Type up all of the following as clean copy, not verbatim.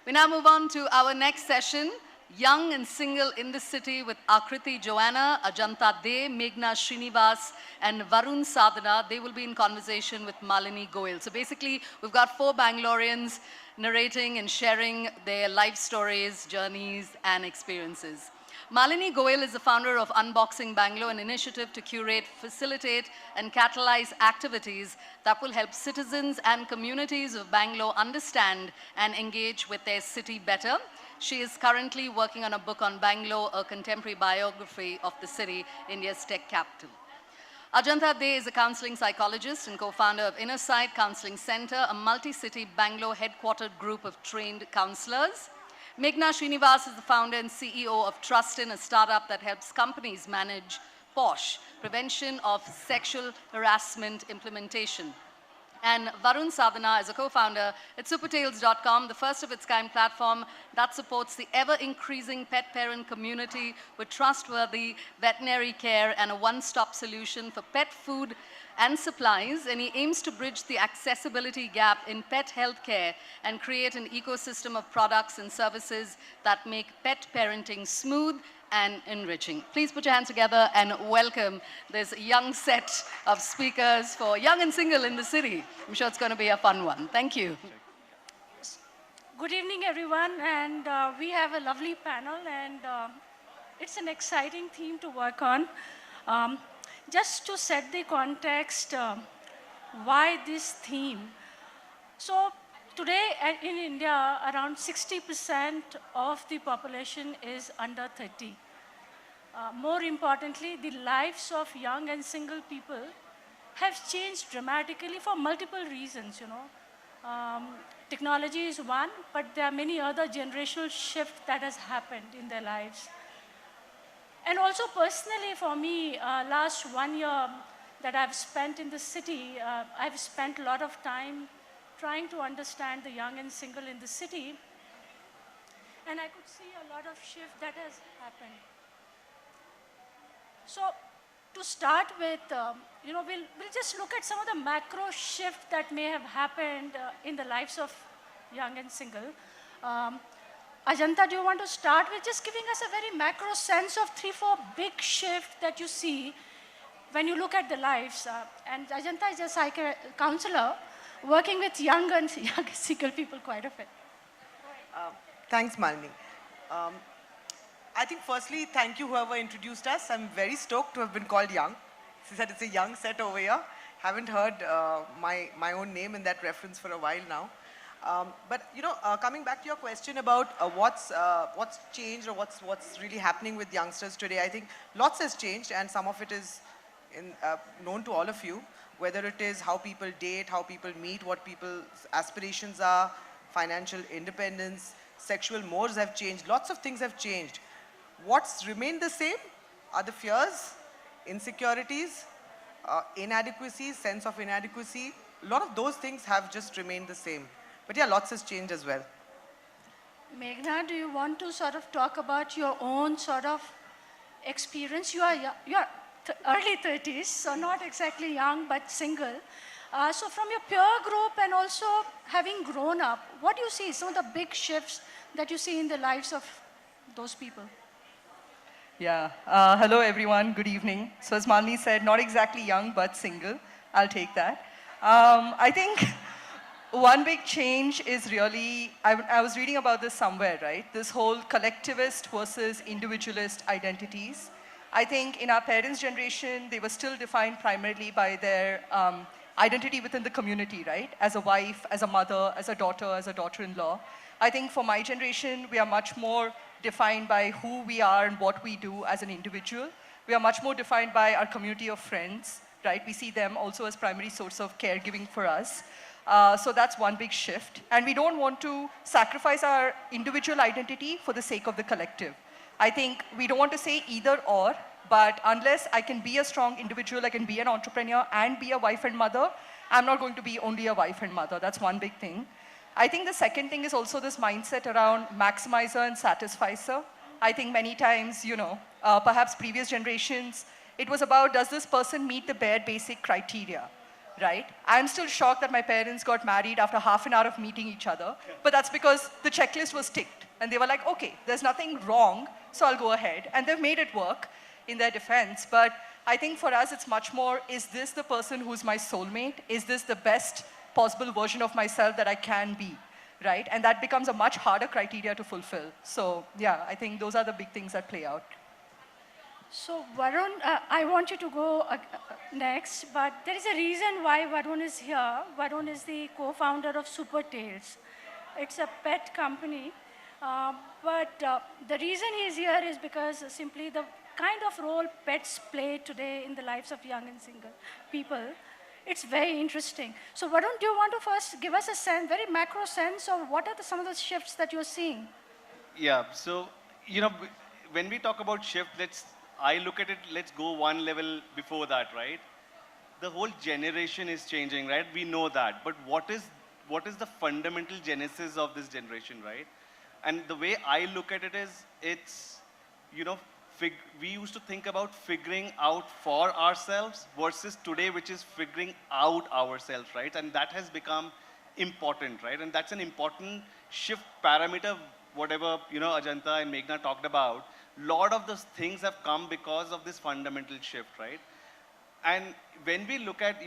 We now move on to our next session, Young and Single in the City with Akriti Joanna, Ajanta De, Meghana Srinivas, and Varun Sadana. They will be in conversation with Malini Goyal. So basically, we've got 4 Bangaloreans narrating and sharing their life stories, journeys, and experiences. Malini Goyal is the founder of Unboxing Bangalore, an initiative to curate, facilitate, and catalyze activities that will help citizens and communities of Bangalore understand and engage with their city better. She is currently working on a book on Bangalore, a contemporary biography of the city, India's tech capital. Ajanta De is a counseling psychologist and co-founder of Inner Sight Counseling Center, a multi-city Bangalore headquartered group of trained counselors. Meghana Srinivas is the founder and CEO of Trustin, a startup that helps companies manage POSH, Prevention of Sexual Harassment Implementation. And Varun Sadana is a co-founder at supertails.com, the first of its kind platform that supports the ever-increasing pet parent community with trustworthy veterinary care and a one-stop solution for pet food and supplies. And he aims to bridge the accessibility gap in pet health care and create an ecosystem of products and services that make pet parenting smooth and enriching. Please put your hands together and welcome this young set of speakers for Young and Single in the City. I'm sure it's going to be a fun one. Thank you. Good evening, everyone, and we have a lovely panel, and it's an exciting theme to work on. Just to set the context, why this theme? So today in India, around 60% of the population is under 30. More importantly, the lives of young and single people have changed dramatically for multiple reasons, Technology is one, but there are many other generational shifts that has happened in their lives. And also personally for me, last 1 year that I've spent in the city, I've spent a lot of time trying to understand the young and single in the city. And I could see a lot of shift that has happened. So to start with, we'll just look at some of the macro shifts that may have happened in the lives of young and single. Ajanta, do you want to start with just giving us a very macro sense of 3-4 big shifts that you see when you look at the lives? And Ajanta is a counselor working with young and single people quite a bit. Thanks, Malini. I think firstly, thank you whoever introduced us. I'm very stoked to have been called young. She said it's a young set over here. Haven't heard my own name in that reference for a while now. But coming back to your question about what's changed or what's really happening with youngsters today, I think lots has changed, and some of it is known to all of you. Whether it is how people date, how people meet, what people's aspirations are, financial independence, sexual mores have changed. Lots of things have changed. What's remained the same are the fears, insecurities, inadequacies, sense of inadequacy. A lot of those things have just remained the same. But yeah, lots has changed as well. Meghana, do you want to sort of talk about your own sort of experience? You are early 30s, so not exactly young, but single. So from your peer group and also having grown up, what do you see? Some of the big shifts that you see in the lives of those people? Yeah. Hello, everyone. Good evening. So as Malini said, not exactly young, but single. I'll take that. I think one big change is really, I was reading about this somewhere, right? This whole collectivist versus individualist identities. I think in our parents' generation, they were still defined primarily by their identity within the community, right? As a wife, as a mother, as a daughter-in-law. I think for my generation, we are much more defined by who we are and what we do as an individual. We are much more defined by our community of friends, right? We see them also as primary source of caregiving for us. So that's one big shift. And we don't want to sacrifice our individual identity for the sake of the collective. I think we don't want to say either or, but unless I can be a strong individual, I can be an entrepreneur and be a wife and mother, I'm not going to be only a wife and mother. That's one big thing. I think the second thing is also this mindset around maximizer and satisficer. I think many times, perhaps previous generations, it was about, does this person meet the bare basic criteria, right? I'm still shocked that my parents got married after half an hour of meeting each other, but that's because the checklist was ticked. And they were like, okay, there's nothing wrong, so I'll go ahead. And they've made it work in their defense. But I think for us, it's much more, is this the person who's my soulmate? Is this the best possible version of myself that I can be, right? And that becomes a much harder criteria to fulfill. So yeah, I think those are the big things that play out. So Varun, I want you to go next, but there is a reason why Varun is here. Varun is the co-founder of Super Tales. It's a pet company, but the reason he's here is because simply the kind of role pets play today in the lives of young and single people. It's very interesting. So Varun, do you want to first give us a sense, very macro sense of what are some of the shifts that you're seeing? Yeah, so, when we talk about shift, I look at it, let's go one level before that, right? The whole generation is changing, right? We know that. But what is the fundamental genesis of this generation, right? And the way I look at it is, it's, we used to think about figuring out for ourselves versus today, which is figuring out ourselves, right? And that has become important, right? And that's an important shift parameter, whatever, Ajanta and Meghna talked about. Lot of those things have come because of this fundamental shift, right? And when we look at,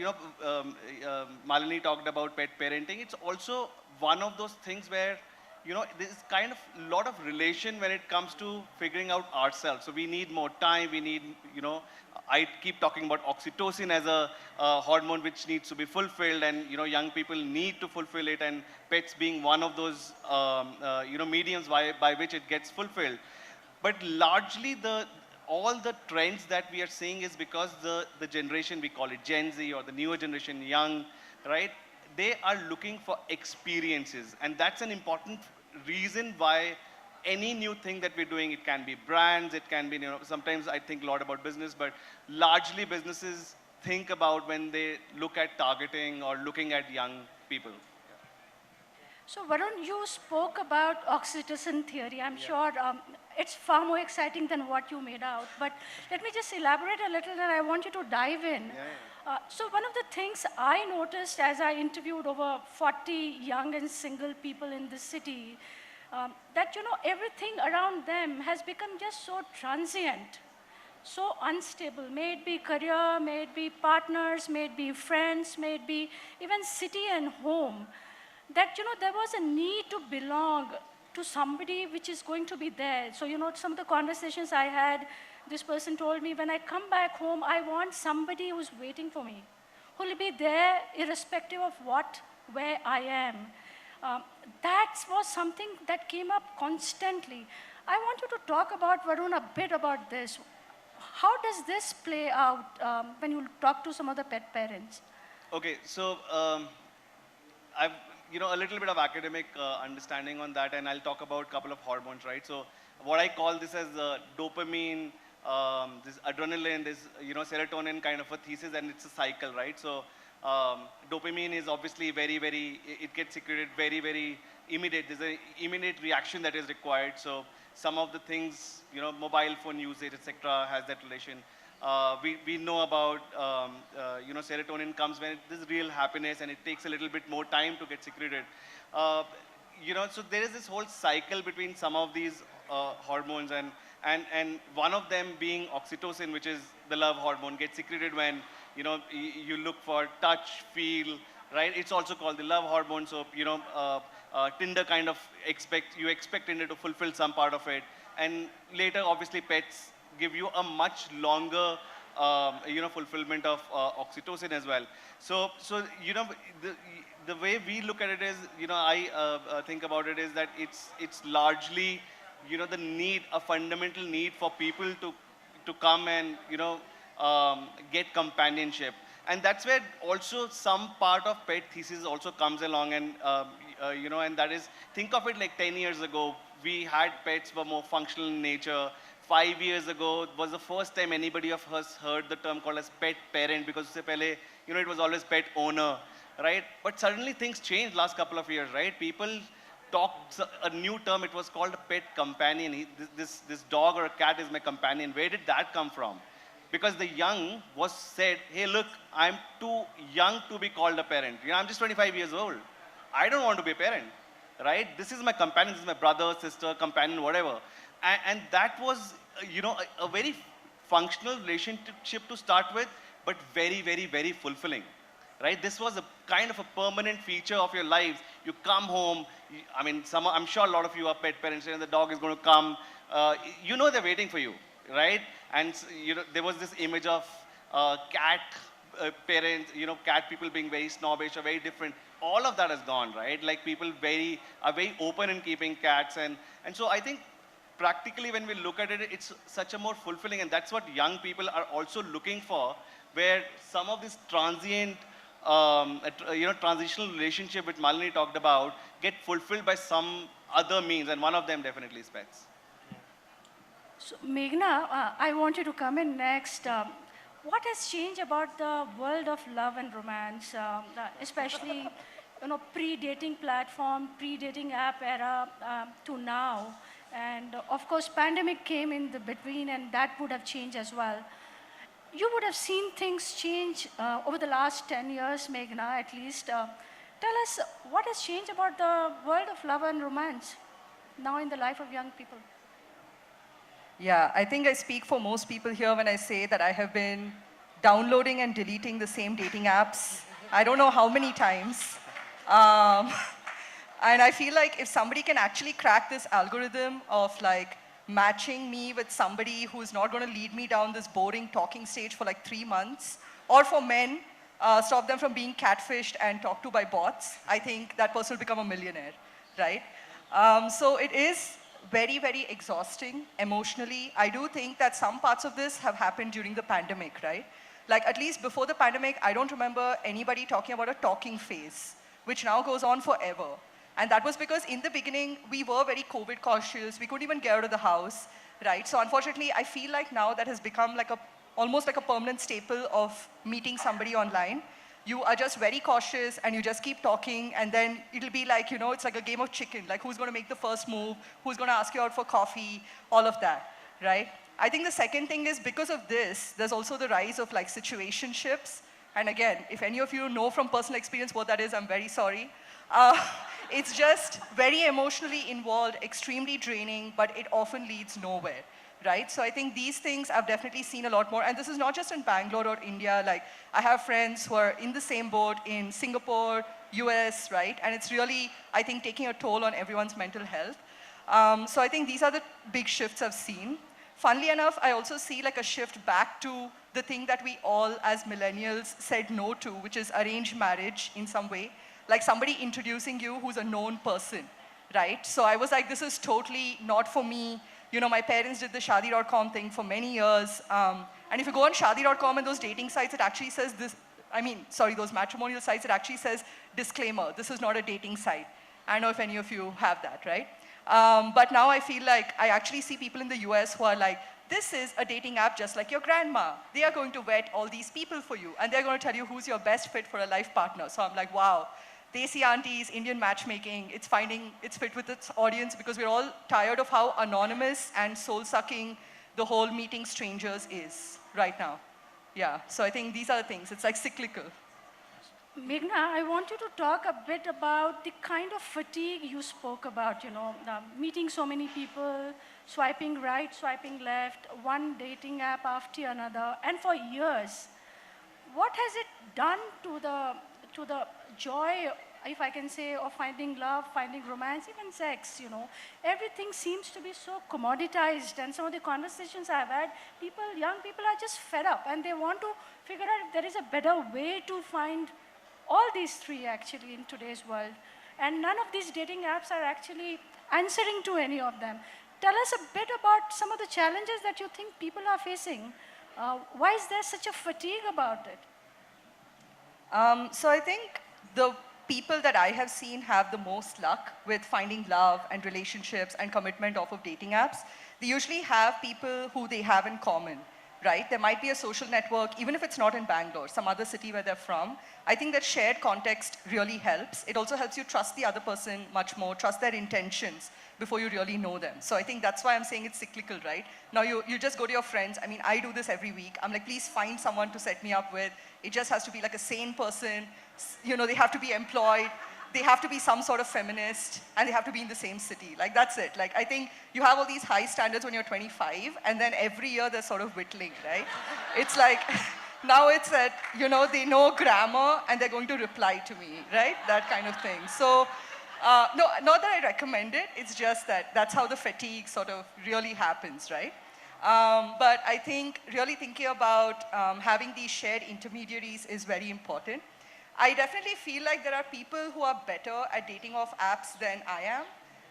Malini talked about pet parenting, it's also one of those things where, there's kind of a lot of relation when it comes to figuring out ourselves. So we need more time, we need, I keep talking about oxytocin as a hormone which needs to be fulfilled, and, young people need to fulfill it, and pets being one of those, mediums by which it gets fulfilled. But largely, all the trends that we are seeing is because the generation, we call it Gen Z or the newer generation, young, right? They are looking for experiences. And that's an important reason why any new thing that we're doing, it can be brands, it can be, sometimes I think a lot about business, but largely businesses think about when they look at targeting or looking at young people. So Varun, you spoke about oxytocin theory. I'm sure it's far more exciting than what you made out. But let me just elaborate a little, and I want you to dive in. So one of the things I noticed as I interviewed over 40 young and single people in this city, that everything around them has become just so transient, so unstable. May it be career, may it be partners, may it be friends, may it be even city and home. That there was a need to belong to somebody which is going to be there. So some of the conversations I had, this person told me, when I come back home, I want somebody who's waiting for me, who will be there irrespective of where I am. That was something that came up constantly. I want you to talk about, Varun, a bit about this. How does this play out when you talk to some of the pet parents? Okay, so I've a little bit of academic understanding on that, and I'll talk about a couple of hormones, right? So what I call this as dopamine, this adrenaline, this serotonin kind of a thesis, and it's a cycle, right? So dopamine is obviously very, very, it gets secreted very, very immediate. There's an immediate reaction that is required. So some of the things, mobile phone usage, etc., has that relation. We know about, serotonin comes when there's real happiness, and it takes a little bit more time to get secreted. So there is this whole cycle between some of these hormones, and one of them being oxytocin, which is the love hormone, gets secreted when, you look for touch, feel, right? It's also called the love hormone. So, Tinder kind of expect Tinder to fulfill some part of it. And later, obviously, pets give you a much longer, fulfillment of oxytocin as well. So the way we look at it is, I think about it is that it's largely, the need, a fundamental need for people to come and, get companionship. And that's where also some part of pet thesis also comes along, and, and that is, think of it like 10 years ago, we had pets were more functional in nature. 5 years ago was the first time anybody of us heard the term called as pet parent, because it was always pet owner, right? But suddenly things changed last couple of years, right? People talked a new term, it was called a pet companion. This dog or a cat is my companion. Where did that come from? because the young was said, hey, look, I'm too young to be called a parent. You know, I'm just 25 years old. I don't want to be a parent, right? This is my companion, this is my brother, sister, companion, whatever. And that was, a very functional relationship to start with, but very, very, very fulfilling, right? This was a kind of a permanent feature of your lives. You come home, I mean, I'm sure a lot of you are pet parents, and the dog is going to come. They're waiting for you, right? And there was this image of cat parents, cat people being very snobbish or very different. All of that is gone, right? Like people are very open in keeping cats, and so I think practically when we look at it, it's such a more fulfilling, and that's what young people are also looking for, where some of this transient, transitional relationship which Malini talked about get fulfilled by some other means, and one of them definitely is pets. So, Meghna, I want you to come in next. What has changed about the world of love and romance, especially, pre-dating platform, pre-dating app era to now? And of course, pandemic came in the between, and that would have changed as well. You would have seen things change over the last 10 years, Meghna, at least. Tell us what has changed about the world of love and romance now in the life of young people. Yeah, I think I speak for most people here when I say that I have been downloading and deleting the same dating apps. I don't know how many times. And I feel like if somebody can actually crack this algorithm of like matching me with somebody who's not going to lead me down this boring talking stage for like 3 months, or for men, stop them from being catfished and talked to by bots, I think that person will become a millionaire, right? So it is very, very exhausting emotionally. I do think that some parts of this have happened during the pandemic, right? Like at least before the pandemic, I don't remember anybody talking about a talking phase, which now goes on forever. And that was because in the beginning, we were very COVID cautious. We couldn't even get out of the house, right? So unfortunately, I feel like now that has become like almost like a permanent staple of meeting somebody online. You are just very cautious and you just keep talking, and then it'll be like, it's like a game of chicken, like who's going to make the first move, who's going to ask you out for coffee, all of that, right? I think the second thing is because of this, there's also the rise of like situationships. And again, if any of you know from personal experience what that is, I'm very sorry. It's just very emotionally involved, extremely draining, but it often leads nowhere, right? So I think these things I've definitely seen a lot more. And this is not just in Bangalore or India. Like I have friends who are in the same boat in Singapore, US, right? And it's really, I think, taking a toll on everyone's mental health. So I think these are the big shifts I've seen. Funnily enough, I also see like a shift back to the thing that we all as millennials said no to, which is arranged marriage in some way. Like somebody introducing you who's a known person, right? So I was like, this is totally not for me. My parents did the Shaadi.com thing for many years. And if you go on Shaadi.com and those dating sites, it actually says this, those matrimonial sites, it actually says, disclaimer, this is not a dating site. I don't know if any of you have that, right? But now I feel like I actually see people in the US who are like, this is a dating app just like your grandma. They are going to vet all these people for you, and they're going to tell you who's your best fit for a life partner. So I'm like, wow. Desi aunties, Indian matchmaking, it's finding its fit with its audience because we're all tired of how anonymous and soul-sucking the whole meeting strangers is right now. Yeah, so I think these are the things. It's like cyclical. Meghna, I want you to talk a bit about the kind of fatigue you spoke about, meeting so many people, swiping right, swiping left, one dating app after another, and for years. What has it done to the joy, if I can say, of finding love, finding romance, even sex, Everything seems to be so commoditized, and some of the conversations I've had, young people are just fed up, and they want to figure out if there is a better way to find all these three actually in today's world. And none of these dating apps are actually answering to any of them. Tell us a bit about some of the challenges that you think people are facing. Why is there such a fatigue about it? So I think the people that I have seen have the most luck with finding love and relationships and commitment off of dating apps. They usually have people who they have in common, right? There might be a social network, even if it's not in Bangalore, some other city where they're from. I think that shared context really helps. It also helps you trust the other person much more, trust their intentions before you really know them. So I think that's why I'm saying it's cyclical, right? Now you just go to your friends. I mean, I do this every week. I'm like, please find someone to set me up with. It just has to be like a sane person. You know, they have to be employed. They have to be some sort of feminist, and they have to be in the same city. Like, that's it. Like, I think you have all these high standards when you're 25, and then every year they're sort of whittling, right? It's like, now it's that, you know, they know grammar, and they're going to reply to me, right? That kind of thing. So, no, not that I recommend it. It's just that that's how the fatigue sort of really happens, right? But I think really thinking about having these shared intermediaries is very important. I definitely feel like there are people who are better at dating off apps than I am.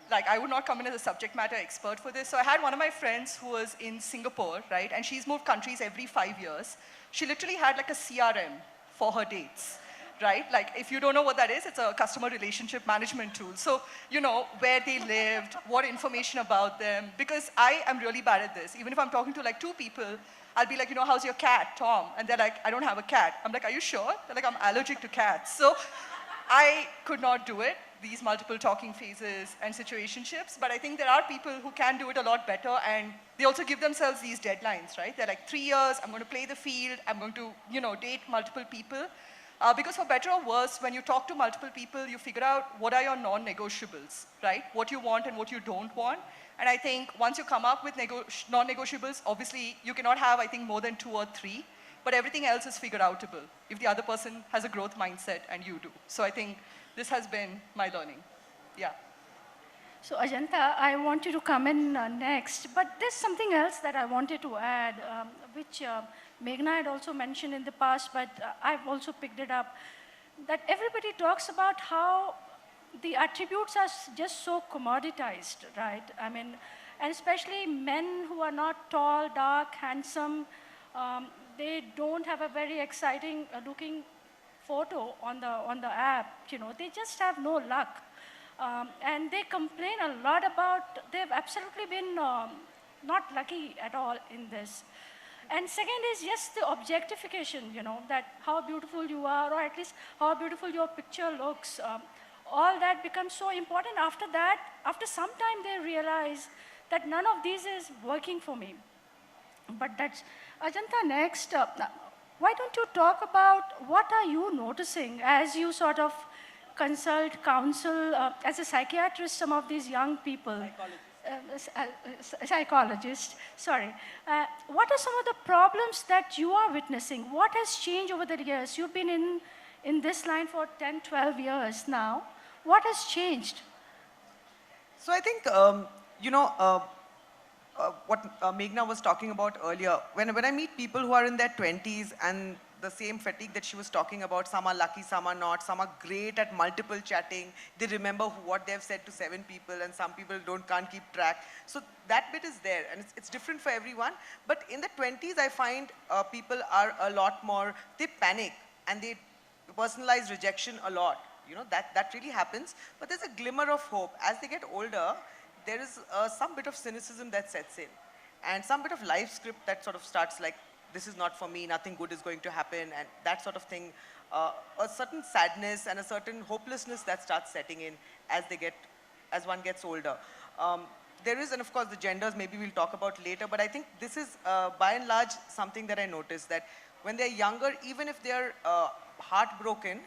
Like, I would not come in as a subject matter expert for this. So I had one of my friends who was in Singapore, right? And she's moved countries every 5 years. She literally had like a CRM for her dates, right? Like, if you don't know what that is, it's a customer relationship management tool. So, you know, where they lived, what information about them, because I am really bad at this. Even if I'm talking to like 2 people, I'll be like, you know, how's your cat, Tom? And they're like, I don't have a cat. I'm like, are you sure? They're like, I'm allergic to cats. So I could not do it, these multiple talking phases and situationships, but I think there are people who can do it a lot better, and they also give themselves these deadlines, right? They're like, 3 years, I'm going to play the field, I'm going to, you know, date multiple people. Because for better or worse, when you talk to multiple people, you figure out what are your non-negotiables, right? What you want and what you don't want. And I think once you come up with non-negotiables, obviously you cannot have, I think, more than 2 or 3, but everything else is figure outable if the other person has a growth mindset and you do. So I think this has been my learning. Yeah. So Ajanta, I want you to come in next, but there's something else that I wanted to add, which Meghna had also mentioned in the past, but I've also picked it up, that everybody talks about how the attributes are just so commoditized, right? I mean, and especially men who are not tall, dark, handsome, they don't have a very exciting looking photo on the app, you know, they just have no luck. And they complain a lot about, they've absolutely been not lucky at all in this. And second is just the objectification, you know, that how beautiful you are, or at least how beautiful your picture looks. All that becomes so important. After that, after some time, they realize that none of these is working for me. But that's, Ajanta, next, why don't you talk about what are you noticing as you sort of consult, counsel, as a psychiatrist, some of these young people? Psychologist, sorry. What are some of the problems that you are witnessing? What has changed over the years? You've been in this line for 10, 12 years now. What has changed? So I think, what Meghna was talking about earlier, when I meet people who are in their 20s and the same fatigue that she was talking about, some are lucky, some are not, some are great at multiple chatting, they remember what they've said to 7 people, and some people can't keep track. So that bit is there, and it's different for everyone. But in the 20s, I find people are a lot more, they panic, and they personalize rejection a lot. You know, that really happens. But there's a glimmer of hope. As they get older, there is some bit of cynicism that sets in, and some bit of life script that sort of starts like, this is not for me, nothing good is going to happen, and that sort of thing. A certain sadness and a certain hopelessness that starts setting in as one gets older. There is, and of course the genders maybe we'll talk about later, but I think this is by and large something that I noticed, that when they're younger, even if they're heartbroken,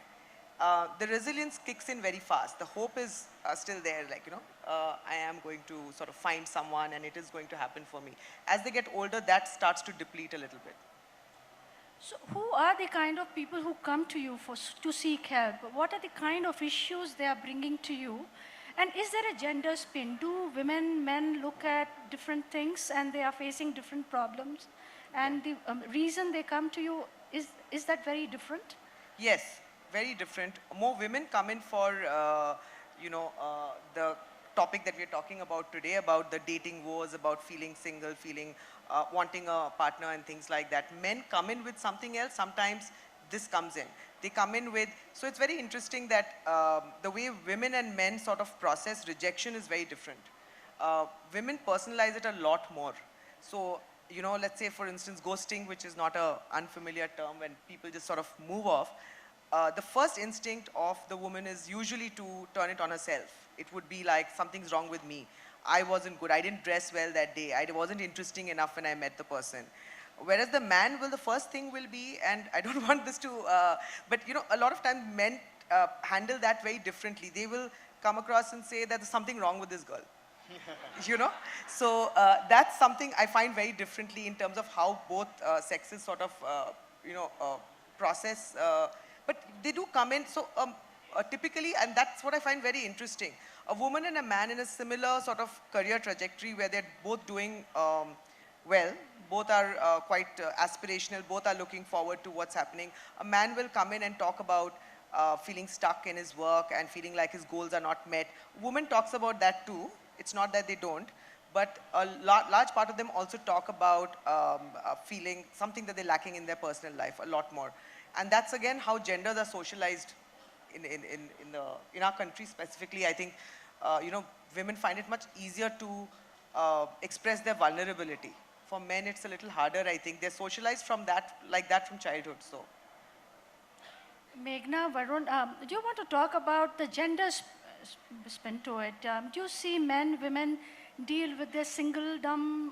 the resilience kicks in very fast. The hope is still there, like, you know, I am going to sort of find someone and it is going to happen for me. As they get older, that starts to deplete a little bit. So who are the kind of people who come to you to seek help? What are the kind of issues they are bringing to you? And is there a gender spin? Do women, men look at different things and they are facing different problems? And the reason they come to you, is that very different? Yes, very different. More women come in for, the topic that we're talking about today, about the dating woes, about feeling single, wanting a partner and things like that. Men come in with something else. Sometimes this comes in. They come in with, so it's very interesting that the way women and men sort of process rejection is very different. Women personalize it a lot more. So you know, let's say for instance, ghosting, which is not a unfamiliar term when people just sort of move off, the first instinct of the woman is usually to turn it on herself. It would be like, something's wrong with me. I wasn't good. I didn't dress well that day. I wasn't interesting enough when I met the person. Whereas the man will, the first thing will be, and I don't want this to, but you know, a lot of times men handle that very differently. They will come across and say that there's something wrong with this girl. You know, so that's something I find very differently in terms of how both sexes sort of you know process, but they do come in. So typically, and that's what I find very interesting, a woman and a man in a similar sort of career trajectory where they're both doing well, both are quite aspirational, both are looking forward to what's happening. A man will come in and talk about feeling stuck in his work and feeling like his goals are not met. Woman talks about that too. It's not that they don't, but a large part of them also talk about feeling something that they're lacking in their personal life a lot more. And that's again how genders are socialized in our country specifically. I think, you know, women find it much easier to express their vulnerability. For men, it's a little harder, I think. They're socialized from that, like that from childhood, so. Meghna, Varun, do you want to talk about the gender spin to it? Do you see men, women deal with their singledom,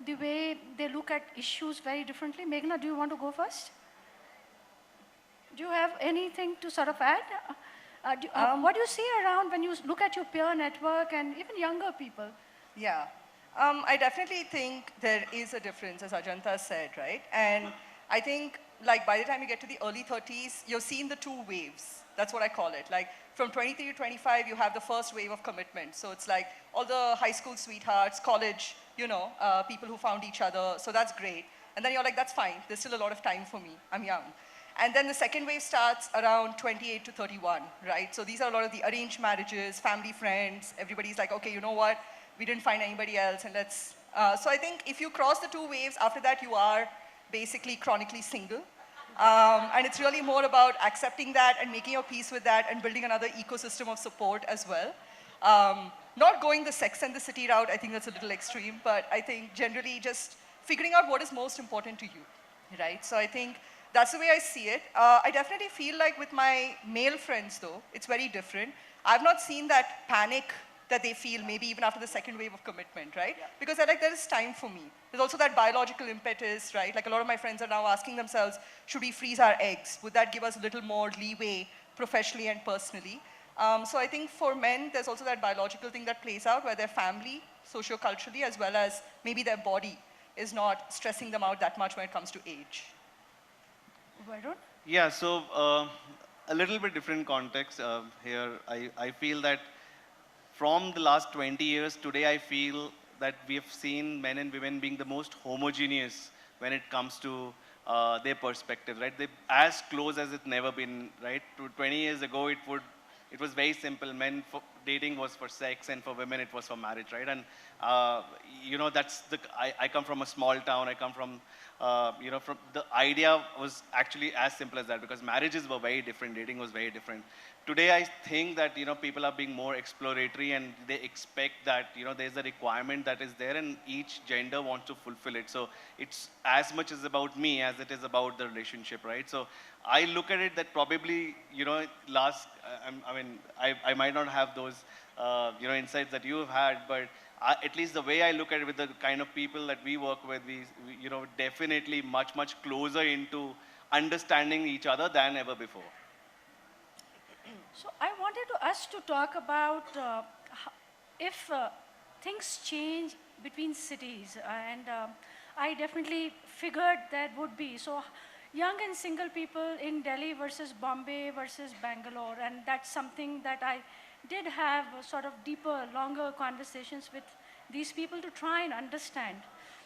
the way they look at issues very differently? Meghna, do you want to go first? Do you have anything to sort of add? What do you see around when you look at your peer network and even younger people? Yeah. I definitely think there is a difference, as Ajanta said, right? And I think, like, by the time you get to the early 30s, you're seeing the two waves. That's what I call it. Like, from 23 to 25, you have the first wave of commitment. So it's like all the high school sweethearts, college, you know, people who found each other. So that's great. And then you're like, that's fine. There's still a lot of time for me. I'm young. And then the second wave starts around 28 to 31, right? So these are a lot of the arranged marriages, family friends. Everybody's like, okay, you know what? We didn't find anybody else, and let's. So I think if you cross the two waves, after that you are basically chronically single. And it's really more about accepting that and making your peace with that and building another ecosystem of support as well. Not going the Sex and the City route, I think that's a little extreme, but I think generally just figuring out what is most important to you, right? So I think that's the way I see it. I definitely feel like with my male friends though, it's very different. I've not seen that panic that they feel maybe even after the second wave of commitment, right? Yeah. Because they're like, there is time for me. There's also that biological impetus, right? Like a lot of my friends are now asking themselves, should we freeze our eggs? Would that give us a little more leeway professionally and personally? So I think for men, there's also that biological thing that plays out where their family, socio-culturally, as well as maybe their body is not stressing them out that much when it comes to age. Varun? Yeah, so a little bit different context here. I feel that from the last 20 years, today I feel that we have seen men and women being the most homogeneous when it comes to their perspective, right? They're as close as it's never been, right? 20 years ago, it was very simple. Men, dating was for sex, and for women, it was for marriage, right? And, you know, I come from a small town. I come from, you know, from the idea was actually as simple as that, because marriages were very different, dating was very different. Today, I think that, you know, people are being more exploratory, and they expect that, you know, there's a requirement that is there, and each gender wants to fulfill it. So it's as much as about me as it is about the relationship, right? So I look at it that probably, you know, I might not have those, you know, insights that you have had, but at least the way I look at it with the kind of people that we work with, we you know, definitely much, much closer into understanding each other than ever before. So I wanted us to talk about if things change between cities, and I definitely figured that would be. So young and single people in Delhi versus Bombay versus Bangalore, and that's something that I did have sort of deeper, longer conversations with these people to try and understand.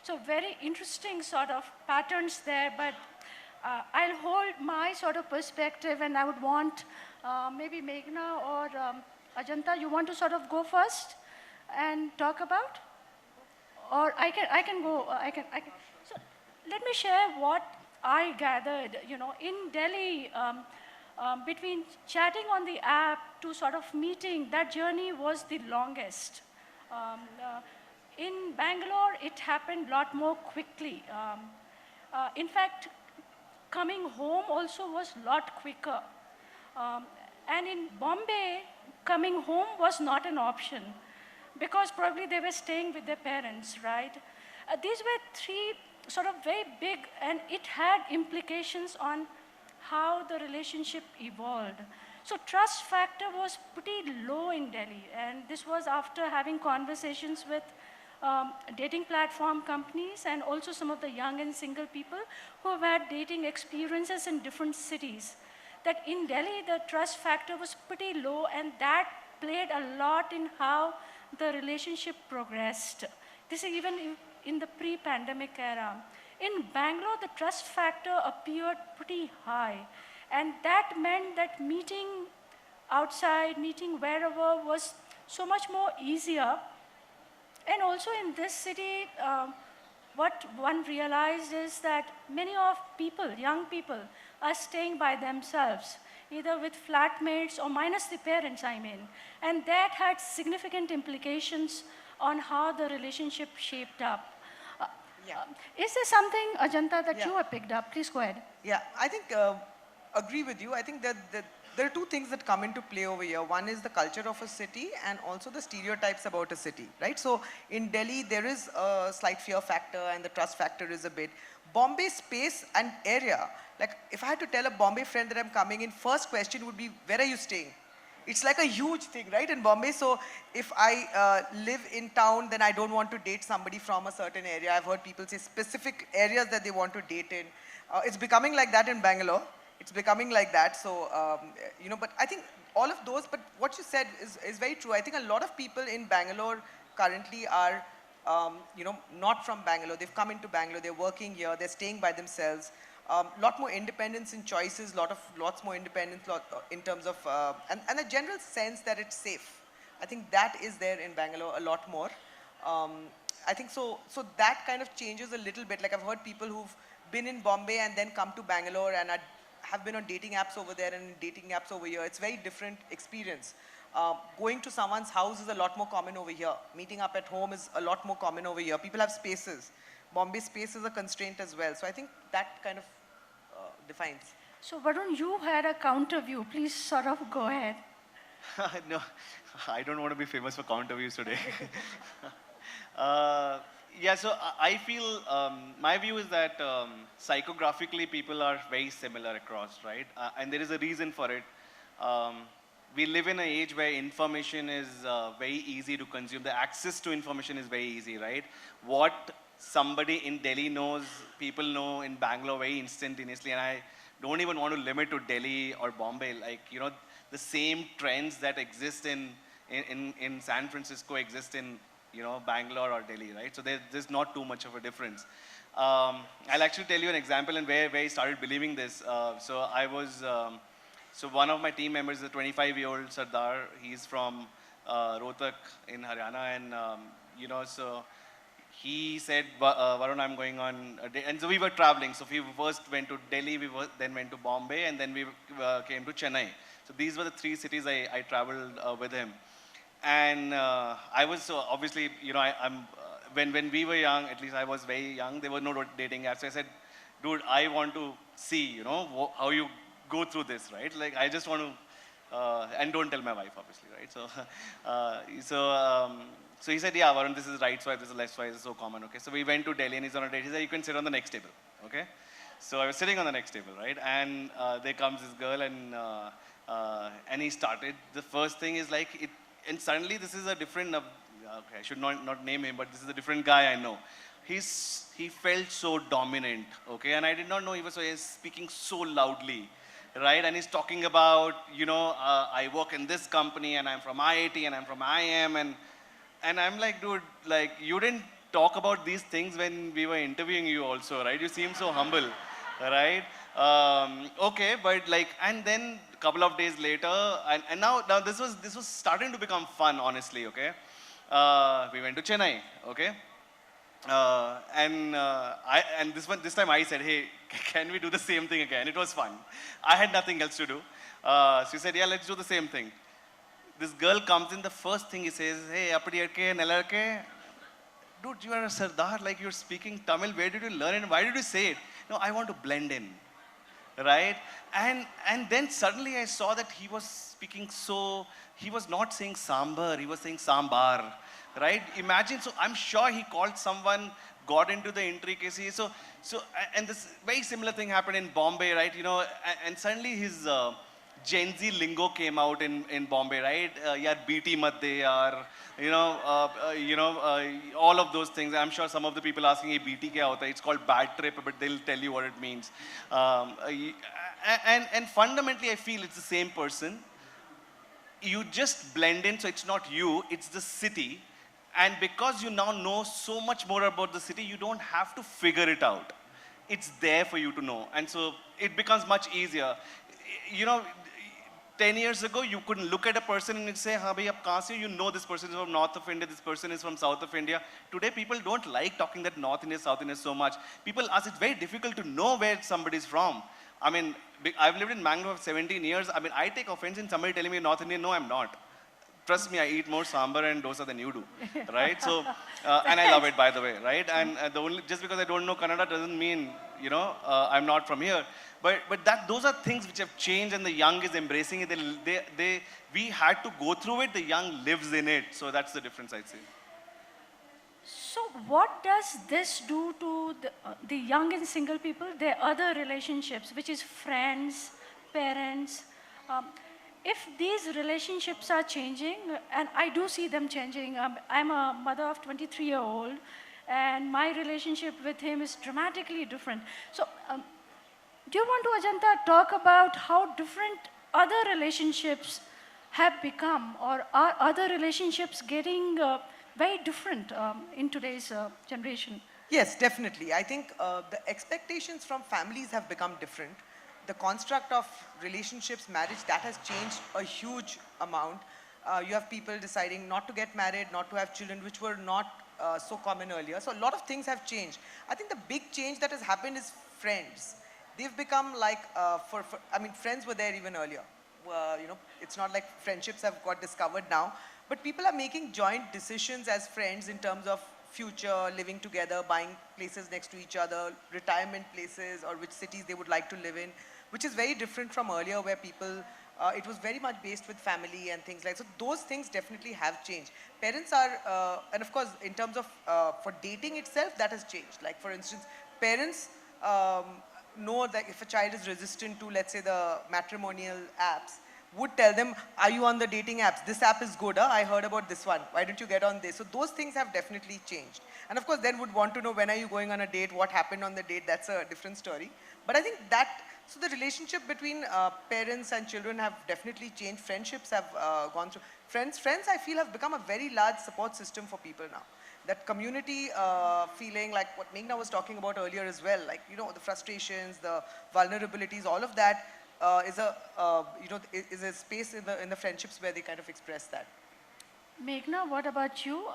So very interesting sort of patterns there, but I'll hold my sort of perspective, and I would want maybe Meghna or Ajanta, you want to sort of go first and talk about? Or I can go, I can. So let me share what I gathered, you know, in Delhi, between chatting on the app to sort of meeting, that journey was the longest. In Bangalore, it happened a lot more quickly. In fact, coming home also was a lot quicker. Um, and in Bombay, coming home was not an option because probably they were staying with their parents, right? These were three sort of very big, and it had implications on how the relationship evolved. So trust factor was pretty low in Delhi, and this was after having conversations with dating platform companies and also some of the young and single people who have had dating experiences in different cities. That in Delhi, the trust factor was pretty low, and that played a lot in how the relationship progressed. This is even in the pre-pandemic era. In Bangalore, the trust factor appeared pretty high, and that meant that meeting outside, meeting wherever was so much more easier. And also in this city, what one realized is that many of people, young people, are staying by themselves, either with flatmates or minus the parents, I mean. And that had significant implications on how the relationship shaped up. Uh, Yeah. Is there something, Ajanta, that Yeah. you have picked up? Please go ahead. Yeah, I think, agree with you. I think that there are two things that come into play over here. One is the culture of a city and also the stereotypes about a city, right? So in Delhi, there is a slight fear factor and the trust factor is a bit. Bombay space and area, like if I had to tell a Bombay friend that I'm coming in, first question would be, where are you staying? It's like a huge thing, right, in Bombay. So if I live in town, then I don't want to date somebody from a certain area. I've heard people say specific areas that they want to date in. It's becoming like that in Bangalore. It's becoming like that. So, but I think all of those, but what you said is very true. I think a lot of people in Bangalore currently are, not from Bangalore. They've come into Bangalore. They're working here. They're staying by themselves. Lot more independence in choices, lots more independence in terms of, and a general sense that it's safe. I think that is there in Bangalore a lot more. I think so that kind of changes a little bit. Like I've heard people who've been in Bombay and then come to Bangalore and have been on dating apps over there and dating apps over here. It's very different experience. Going to someone's house is a lot more common over here. Meeting up at home is a lot more common over here. People have spaces. Bombay space is a constraint as well. So I think that kind of defines. So Varun, you had a counter view. Please sort of go ahead. No, I don't want to be famous for counter views today. Yeah, so I feel, my view is that psychographically people are very similar across, right? And there is a reason for it. We live in an age where information is very easy to consume. The access to information is very easy, right? What somebody in Delhi knows, people know in Bangalore very instantaneously. And I don't even want to limit to Delhi or Bombay. Like, the same trends that exist in San Francisco exist in, Bangalore or Delhi, right? So there's not too much of a difference. I'll actually tell you an example and where I started believing this. So one of my team members is a 25-year-old Sardar. He's from Rohtak in Haryana, and so he said, Varun, I'm going on a day. And so we were traveling. So we first went to Delhi, then went to Bombay, and then we came to Chennai. So these were the three cities I traveled with him. And I was, so obviously, when we were young, at least I was very young, there were no dating apps. So I said, dude, I want to see, how you go through this, right? Like, I just want to, and don't tell my wife, obviously, right? So he said, yeah, Varun, this is right swipe, this is left swipe, this is so common, okay? So we went to Delhi and he's on a date. He said, you can sit on the next table, okay? So I was sitting on the next table, right? And there comes this girl and he started. The first thing is like, and suddenly this is a different, okay, I should not name him, but this is a different guy I know. He felt so dominant, okay? And I did not know he was speaking so loudly, right? And he's talking about, I work in this company and I'm from IIT and I'm from IIM and I'm like, dude, like you didn't talk about these things when we were interviewing you also, right? You seem so humble, right? Okay, but like, and then a couple of days later, and now this was starting to become fun, honestly, okay? We went to Chennai, okay? And this time I said, hey, can we do the same thing again? It was fun. I had nothing else to do. So he said, yeah, let's do the same thing. This girl comes in, the first thing he says, hey, appadi irke, nella irke. dude, you are a Sardar, like you're speaking Tamil. Where did you learn it? Why did you say it? No, I want to blend in, right? And then suddenly I saw that he was speaking so, he was not saying sambar, he was saying sambar, right? Imagine, so I'm sure he called someone, got into the intricacies. And this very similar thing happened in Bombay, right? And suddenly his Gen Z lingo came out in Bombay, right? Yeah, BT mat de yaar, all of those things. I'm sure some of the people asking, "Hey, BT kya hota hai?" It's called bad trip, but they'll tell you what it means. And fundamentally, I feel it's the same person. You just blend in, so it's not you, it's the city. And because you now know so much more about the city, you don't have to figure it out. It's there for you to know. And so it becomes much easier. You know, 10 years ago, you couldn't look at a person and say, "Ha, bhai, aap kahan se ho?" You know this person is from north of India, this person is from south of India. Today, people don't like talking that North India, South India so much. People ask, it's very difficult to know where somebody is from. I mean, I've lived in Mangalore for 17 years. I mean, I take offense in somebody telling me North Indian. No, I'm not. Trust me, I eat more sambar and dosa than you do, right? So, and I love it, by the way, right? And just because I don't know Kannada doesn't mean, I'm not from here. But those are things which have changed, and the young is embracing it. We had to go through it. The young lives in it. So that's the difference, I'd say. So what does this do to the young and single people, their other relationships, which is friends, parents? If these relationships are changing, and I do see them changing, I'm a mother of 23-year-old, and my relationship with him is dramatically different. So do you want to, Ajanta, talk about how different other relationships have become, or are other relationships getting very different in today's generation? Yes, definitely. I think the expectations from families have become different. The construct of relationships, marriage, that has changed a huge amount. You have people deciding not to get married, not to have children, which were not so common earlier. So a lot of things have changed. I think the big change that has happened is friends. They've become like, I mean, friends were there even earlier. It's not like friendships have got discovered now, but people are making joint decisions as friends in terms of future, living together, buying places next to each other, retirement places, or which cities they would like to live in, which is very different from earlier where people, it was very much based with family and things like that. So those things definitely have changed. Parents are, and of course, in terms of, for dating itself, that has changed. Like for instance, parents know that if a child is resistant to, let's say, the matrimonial apps, would tell them, "Are you on the dating apps? This app is good, huh? I heard about this one. Why don't you get on this?" So those things have definitely changed. And of course, then would want to know, when are you going on a date? What happened on the date? That's a different story. But I think that, so the relationship between parents and children have definitely changed. Friendships have gone through. Friends, I feel, have become a very large support system for people now. That community feeling, like what Meghna was talking about earlier as well, like, the frustrations, the vulnerabilities, all of that, is a space in the friendships where they kind of express that. Meghna, what about you?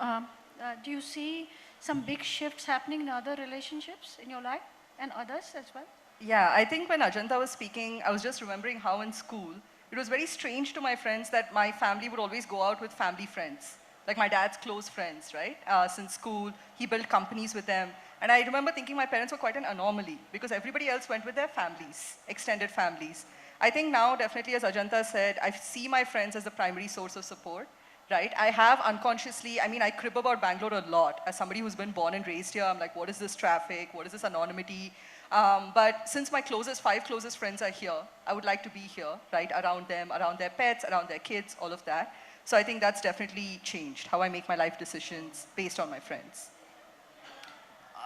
Do you see some big shifts happening in other relationships in your life and others as well? Yeah, I think when Ajanta was speaking, I was just remembering how in school, it was very strange to my friends that my family would always go out with family friends. Like my dad's close friends, right? Since school, he built companies with them. And I remember thinking my parents were quite an anomaly because everybody else went with their families, extended families. I think now, definitely, as Ajanta said, I see my friends as the primary source of support, right? I have unconsciously, I mean, I crib about Bangalore a lot. As somebody who's been born and raised here, I'm like, what is this traffic? What is this anonymity? But since my five closest friends are here, I would like to be here, right? Around them, around their pets, around their kids, all of that. So I think that's definitely changed how I make my life decisions based on my friends.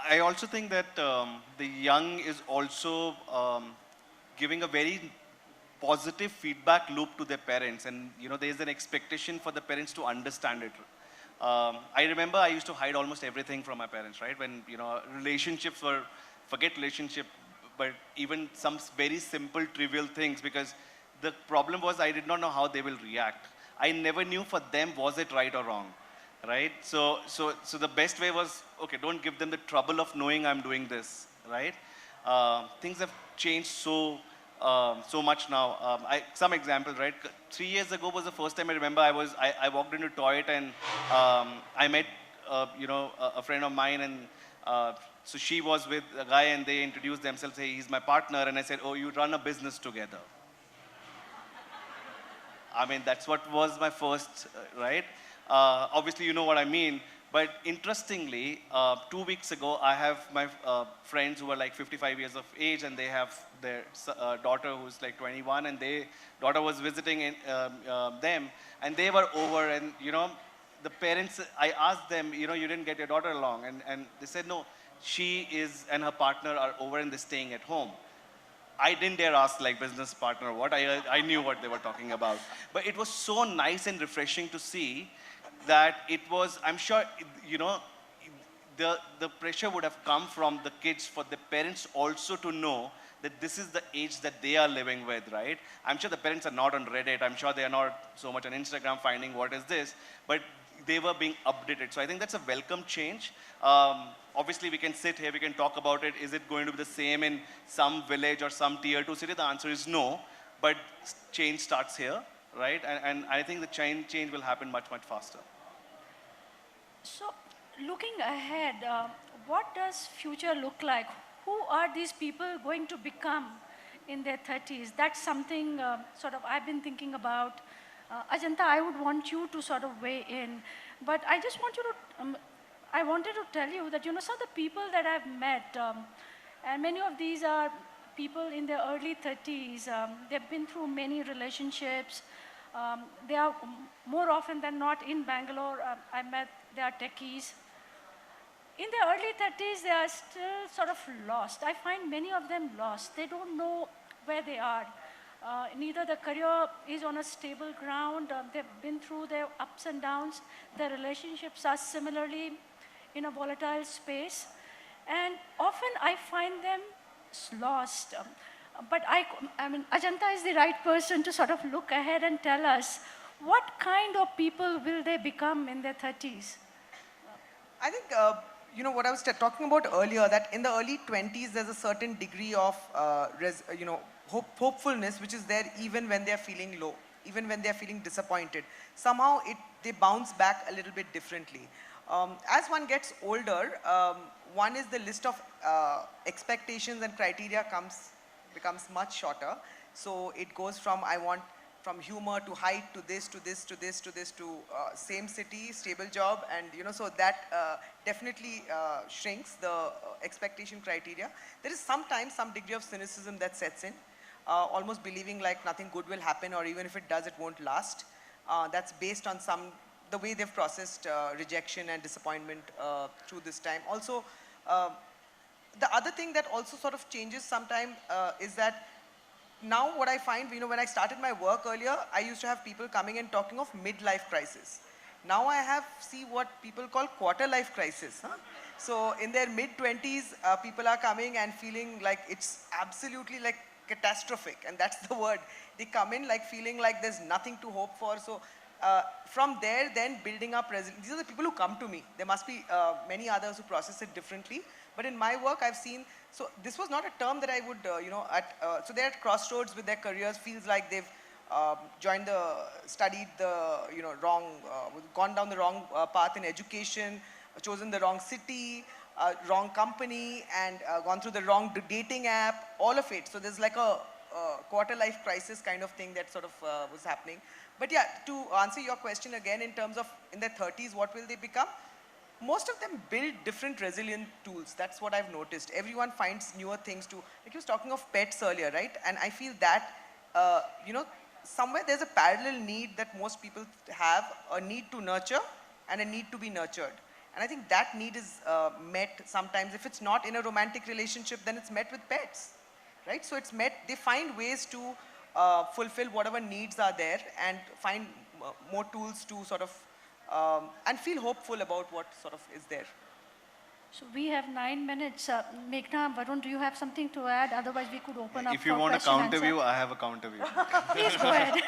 I also think that the young is also giving a very positive feedback loop to their parents, and there is an expectation for the parents to understand it. I remember I used to hide almost everything from my parents, right? When relationships were, forget relationship, but even some very simple, trivial things, because the problem was I did not know how they will react. I never knew for them was it right or wrong, right? So the best way was, okay, don't give them the trouble of knowing I'm doing this, right? Things have changed so much now. Some examples, right? 3 years ago was the first time I remember I walked into Toyota and I met a friend of mine, and so she was with a guy, and they introduced themselves. Hey, he's my partner, and I said, oh, you run a business together. I mean, that's what was my first, right? Obviously, you know what I mean. But interestingly, 2 weeks ago, I have my friends who are like 55 years of age, and they have their daughter who's like 21, and daughter was visiting them, and they were over, and the parents, I asked them, you didn't get your daughter along, and they said, no, she is and her partner are over and they're staying at home. I didn't dare ask like business partner or what. I knew what they were talking about. But it was so nice and refreshing to see that it was, I'm sure, the pressure would have come from the kids for the parents also to know that this is the age that they are living with, right? I'm sure the parents are not on Reddit. I'm sure they are not so much on Instagram finding what is this. But they were being updated. So I think that's a welcome change. Obviously, we can sit here, we can talk about it. Is it going to be the same in some village or some tier 2 city? The answer is no. But change starts here, right? And I think the change will happen much, much faster. So, looking ahead, what does future look like? Who are these people going to become in their 30s? That's something sort of I've been thinking about. Ajanta, I would want you to sort of weigh in, but I just want you to, I wanted to tell you that, some of the people that I've met, and many of these are people in their early 30s, they've been through many relationships. They are more often than not in Bangalore. I met, they are techies. In their early 30s, they are still sort of lost. I find many of them lost. They don't know where they are. Neither the career is on a stable ground. They've been through their ups and downs. Their relationships are similarly in a volatile space. And often I find them lost. But I mean, Ajanta is the right person to sort of look ahead and tell us what kind of people will they become in their 30s? I think, what I was talking about earlier, that in the early 20s, there's a certain degree of, hopefulness, which is there even when they're feeling low, even when they're feeling disappointed. Somehow, they bounce back a little bit differently. As one gets older, one is the list of expectations and criteria becomes much shorter. So it goes from from humor to height to this to this to this to this to same city, stable job, and so that definitely shrinks the expectation criteria. There is sometimes some degree of cynicism that sets in, almost believing like nothing good will happen, or even if it does, it won't last. That's based on the way they've processed rejection and disappointment through this time. Also, the other thing that also sort of changes sometime is that now what I find, when I started my work earlier, I used to have people coming and talking of midlife crisis. Now I see what people call quarter life crisis. Huh? So in their mid-20s, people are coming and feeling like it's absolutely like catastrophic, and that's the word. They come in like feeling like there's nothing to hope for. So from there, then building up resilience. These are the people who come to me. There must be many others who process it differently. But in my work, I've seen, so this was not a term that I would, so they're at crossroads with their careers, feels like they've studied the, gone down the wrong path in education, chosen the wrong city, wrong company, and gone through the wrong dating app, all of it. So there's like a quarter life crisis kind of thing that sort of was happening. But yeah, to answer your question again, in terms of in their 30s, what will they become? Most of them build different resilient tools. That's what I've noticed. Everyone finds newer things to, like he was talking of pets earlier, right? And I feel that, somewhere there's a parallel need that most people have, a need to nurture and a need to be nurtured. And I think that need is met sometimes. If it's not in a romantic relationship, then it's met with pets, right? So it's met, they find ways to fulfill whatever needs are there and find more tools to sort of, and feel hopeful about what sort of is there. So we have 9 minutes. Meghna, Varun, do you have something to add? Otherwise, we could open up If you for want a question counter answer. view, I have a counter view. Please go ahead.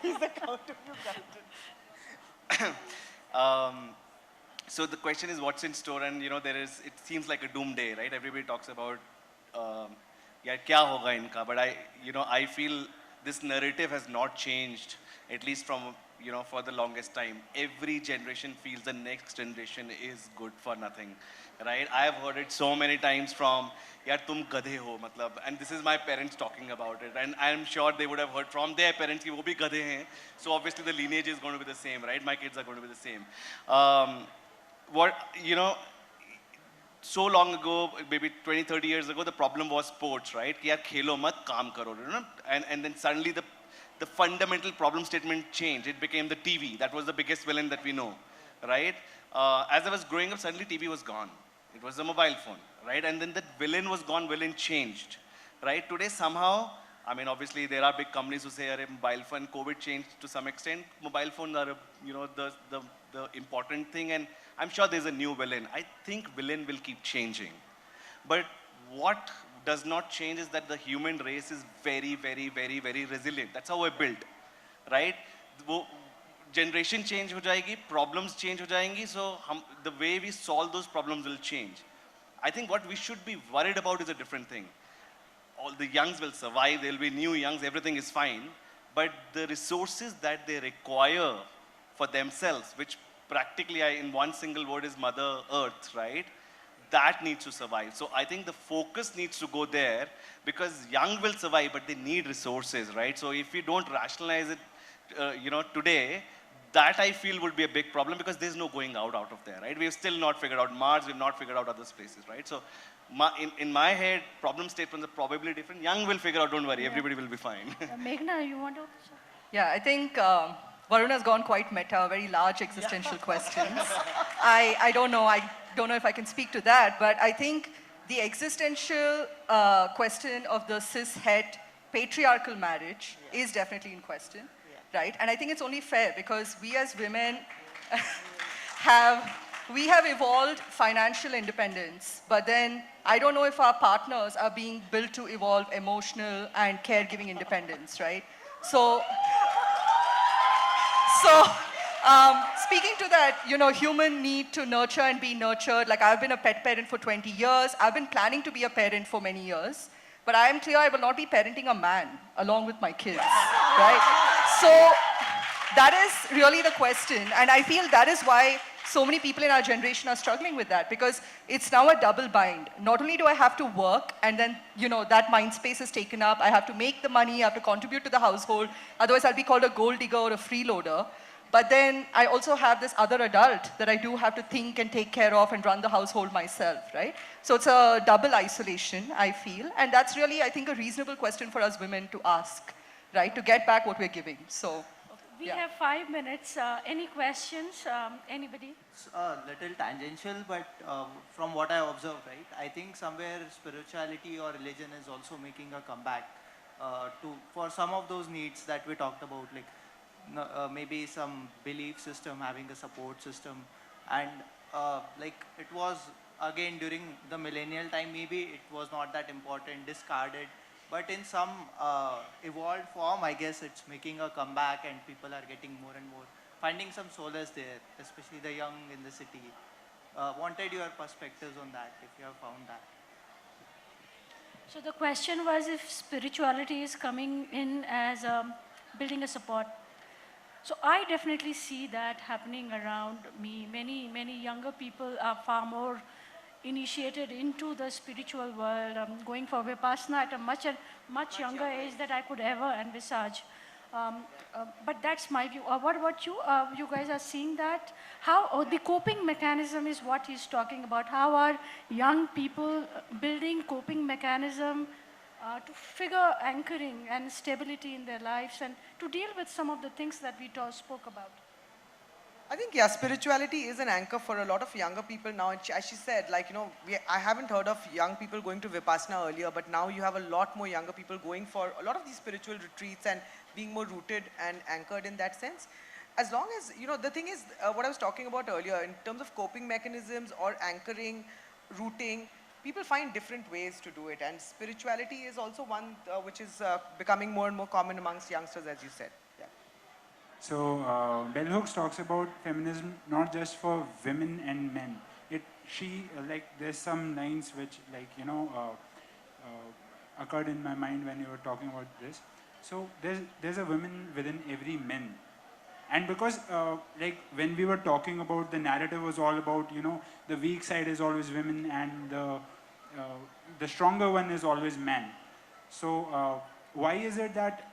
He's the counter view captain. So the question is what's in store, and it seems like a doomsday, right? Everybody talks about, yeah, kya hoga inka, but I feel this narrative has not changed, at least from, for the longest time. Every generation feels the next generation is good for nothing, right? I have heard it so many times from, yaar tum gadhe ho, matlab, and this is my parents talking about it, and I am sure they would have heard from their parents ki wo bhi gadhe hain, so obviously the lineage is going to be the same, right? My kids are going to be the same. What, so long ago, maybe 20, 30 years ago, the problem was sports, right? Ki yaar khelo mat, kaam karo, and then suddenly the fundamental problem statement changed. It became the TV. That was the biggest villain that we know, right? As I was growing up, suddenly TV was gone. It was the mobile phone, right? And then that villain was gone, villain changed, right? Today, somehow, I mean, obviously, there are big companies who say, mobile phone, COVID changed to some extent. Mobile phones are, the important thing, and I'm sure there's a new villain. I think villain will keep changing. But what does not change is that the human race is very, very, very, very resilient. That's how we're built, right? Generation change ho jayegi, problems change ho jayenge, so the way we solve those problems will change. I think what we should be worried about is a different thing. All the youngs will survive, there'll be new youngs, everything is fine. But the resources that they require for themselves, which practically in one single word is Mother Earth, right? That needs to survive. So I think the focus needs to go there, because young will survive, but they need resources, right? So if we don't rationalize it, today, that I feel would be a big problem, because there's no going out of there, right? We've still not figured out Mars, we've not figured out other places, right? So in my head, problem statements are probably different. Young will figure out, don't worry, everybody will be fine. Meghana, you want to? Yeah, I think Varun has gone quite meta, very large existential questions. I don't know if I can speak to that, but I think the existential question of the cis-het patriarchal marriage is definitely in question, right? And I think it's only fair, because we as women have evolved financial independence, but then I don't know if our partners are being built to evolve emotional and caregiving independence, right? So speaking to that, human need to nurture and be nurtured. Like, I've been a pet parent for 20 years. I've been planning to be a parent for many years. But I am clear I will not be parenting a man along with my kids, right? So that is really the question. And I feel that is why so many people in our generation are struggling with that, because it's now a double bind. Not only do I have to work, and then, that mind space is taken up. I have to make the money, I have to contribute to the household. Otherwise, I'll be called a gold digger or a freeloader. But then I also have this other adult that I do have to think and take care of and run the household myself, right? So it's a double isolation, I feel. And that's really, I think, a reasonable question for us women to ask, right? To get back what we're giving. So We have 5 minutes. Any questions? Anybody? It's a little tangential, but from what I observe, right, I think somewhere spirituality or religion is also making a comeback for some of those needs that we talked about, like maybe some belief system, having a support system, and like it was again during the millennial time, maybe it was not that important, discarded. But in some evolved form, I guess it's making a comeback, and people are getting more and more, finding some solace there, especially the young in the city. Wanted your perspectives on that, if you have found that. So the question was if spirituality is coming in as building a support. So I definitely see that happening around me. Many younger people are far more initiated into the spiritual world, going for Vipassana at a much younger age that I could ever envisage. But that's my view. What about you? You guys are seeing that? How the coping mechanism is what he's talking about. How are young people building coping mechanism to figure anchoring and stability in their lives and to deal with some of the things that we spoke about? I think, yeah, spirituality is an anchor for a lot of younger people now. And as she said, like, I haven't heard of young people going to Vipassana earlier, but now you have a lot more younger people going for a lot of these spiritual retreats and being more rooted and anchored in that sense. As long as, the thing is, what I was talking about earlier, in terms of coping mechanisms or anchoring, rooting, people find different ways to do it. And spirituality is also one which is becoming more and more common amongst youngsters, as you said. So Bell Hooks talks about feminism not just for women and men. There's some lines which occurred in my mind when you were talking about this. So there's a woman within every man. And because like when we were talking about, the narrative was all about, the weak side is always women and the stronger one is always man. So why is it that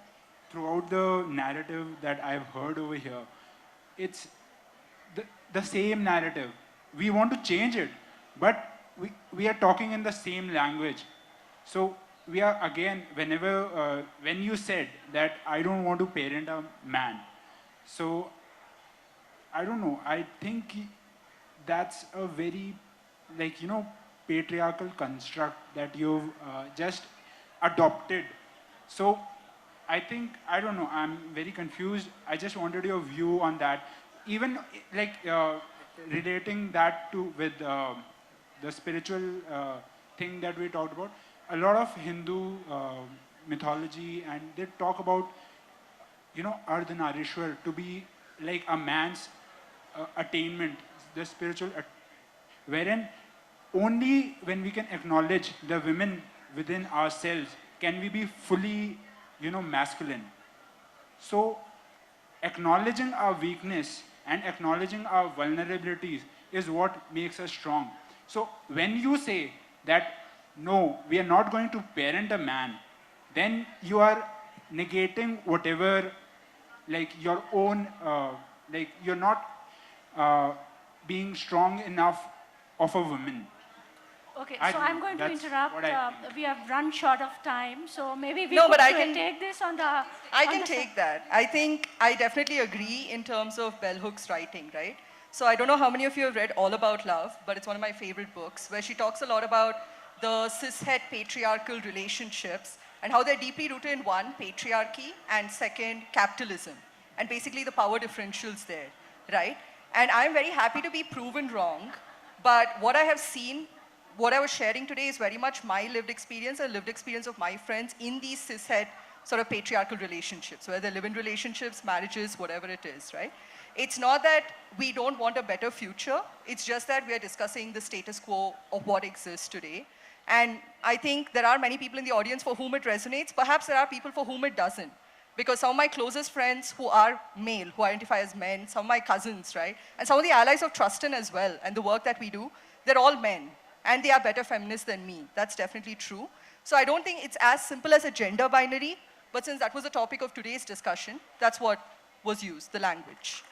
throughout the narrative that I've heard over here, it's the same narrative? We want to change it, but we are talking in the same language. So we are again, when you said that I don't want to parent a man, so I don't know, I think that's a very, like, patriarchal construct that you've just adopted. So I think, I don't know, I'm very confused. I just wanted your view on that. Even like relating that to with the spiritual thing that we talked about, a lot of Hindu mythology, and they talk about, Ardhanarishwar to be like a man's attainment, the spiritual, wherein only when we can acknowledge the women within ourselves can we be fully, masculine. So acknowledging our weakness and acknowledging our vulnerabilities is what makes us strong. So when you say that, no, we are not going to parent a man, then you are negating whatever, like your own, like you're not being strong enough of a woman. Okay, I so don't I'm know. going to That's interrupt. what I think. We have run short of time, so maybe we No, could but I can- take this on the. I on can the take that. I think I definitely agree in terms of Bell Hook's writing, right? So I don't know how many of you have read All About Love, but it's one of my favorite books where she talks a lot about the cishet patriarchal relationships and how they're deeply rooted in one, patriarchy, and second, capitalism, and basically the power differentials there, right? And I'm very happy to be proven wrong, but what I have seen, what I was sharing today is very much my lived experience and lived experience of my friends in these cishet sort of patriarchal relationships, whether live-in relationships, marriages, whatever it is, right? It's not that we don't want a better future. It's just that we are discussing the status quo of what exists today. And I think there are many people in the audience for whom it resonates. Perhaps there are people for whom it doesn't. Because some of my closest friends who are male, who identify as men, some of my cousins, right? And some of the allies of Trustin as well, and the work that we do, they're all men. And they are better feminists than me. That's definitely true. So I don't think it's as simple as a gender binary, but since that was the topic of today's discussion, that's what was used, the language.